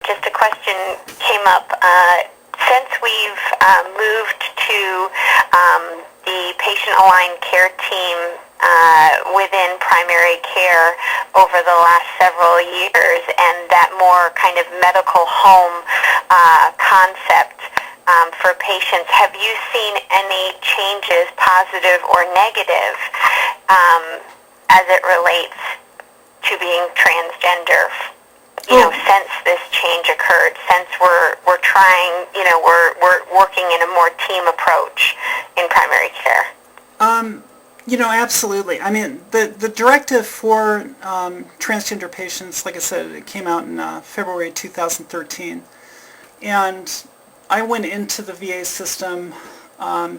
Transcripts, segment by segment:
Just a question came up. Since we've moved to the patient-aligned care team within primary care over the last several years, and that more kind of medical home concept for patients, have you seen any changes, positive or negative, as it relates to being transgender? Since this change occurred, since we're trying, we're working in a more team approach in primary care. Absolutely. I mean, the directive for transgender patients, like I said, it came out in February 2013, and I went into the VA system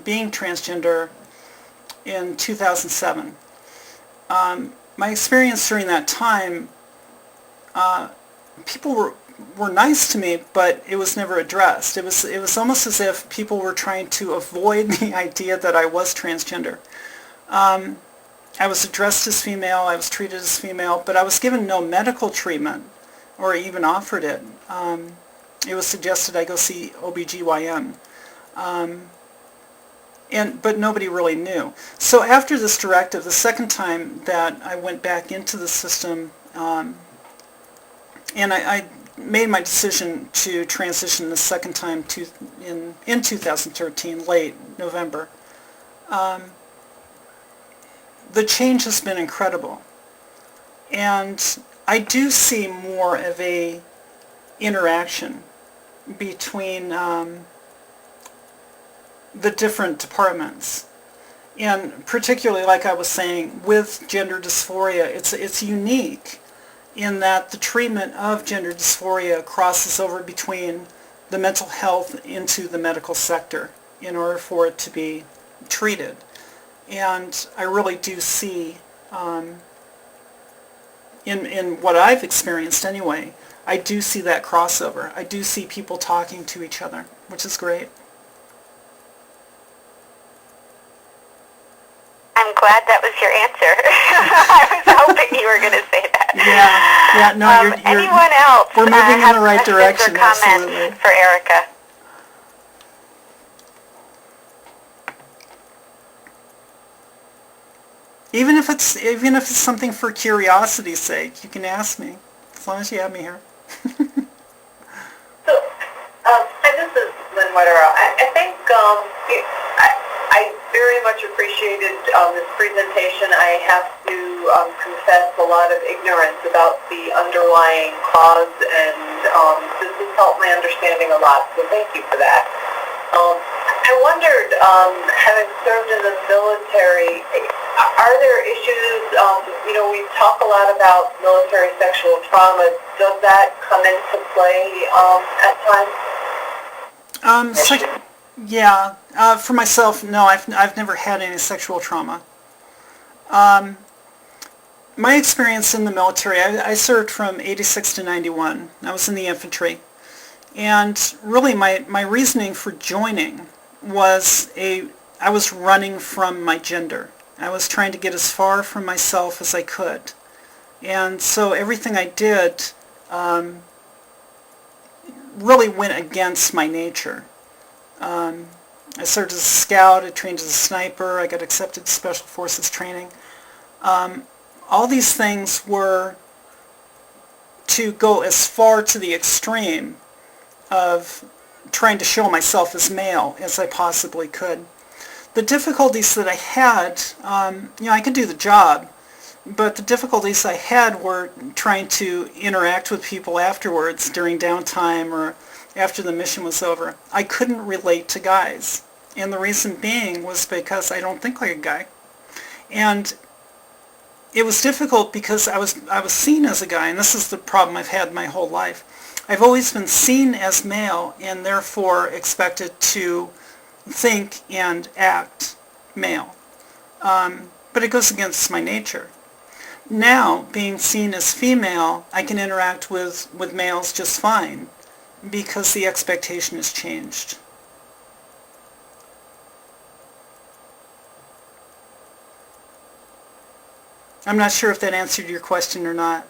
being transgender in 2007. My experience during that time, people were nice to me, but it was never addressed. It was almost as if people were trying to avoid the idea that I was transgender. I was addressed as female, I was treated as female, but I was given no medical treatment or even offered it. It was suggested I go see OBGYN. But nobody really knew. So after this directive, the second time that I went back into the system, and I made my decision to transition the second time in 2013, late November. The change has been incredible. And I do see more of a interaction between the different departments. And particularly, like I was saying, with gender dysphoria, it's unique in that the treatment of gender dysphoria crosses over between the mental health into the medical sector in order for it to be treated. And I really do see, in what I've experienced anyway, I do see that crossover. I do see people talking to each other, which is great. I'm glad that was your answer. I was hoping you were going to say that. Yeah. No, anyone else? We're moving in the right direction. Or comments absolutely. For Erica. Even if it's something for curiosity's sake, you can ask me, as long as you have me here. So, this is Lynn Wetterell. I think I very much appreciated this presentation. I have to confess a lot of ignorance about the underlying cause, and this has helped my understanding a lot, so thank you for that. I wondered, having served in the military, are there issues, we talk a lot about military sexual trauma. Does that come into play at times? Yeah, for myself, no, I've never had any sexual trauma. My experience in the military, I served from 86 to 91. I was in the infantry. And really my reasoning for joining was I was running from my gender. I was trying to get as far from myself as I could. And so everything I did really went against my nature. I served as a scout, I trained as a sniper, I got accepted to Special Forces training. All these things were to go as far to the extreme of trying to show myself as male as I possibly could. The difficulties that I had, I could do the job, but the difficulties I had were trying to interact with people afterwards during downtime or after the mission was over. I couldn't relate to guys. And the reason being was because I don't think like a guy. And it was difficult because I was seen as a guy, and this is the problem I've had my whole life. I've always been seen as male and therefore expected to think and act male. But it goes against my nature. Now, being seen as female, I can interact with males just fine because the expectation has changed. I'm not sure if that answered your question or not.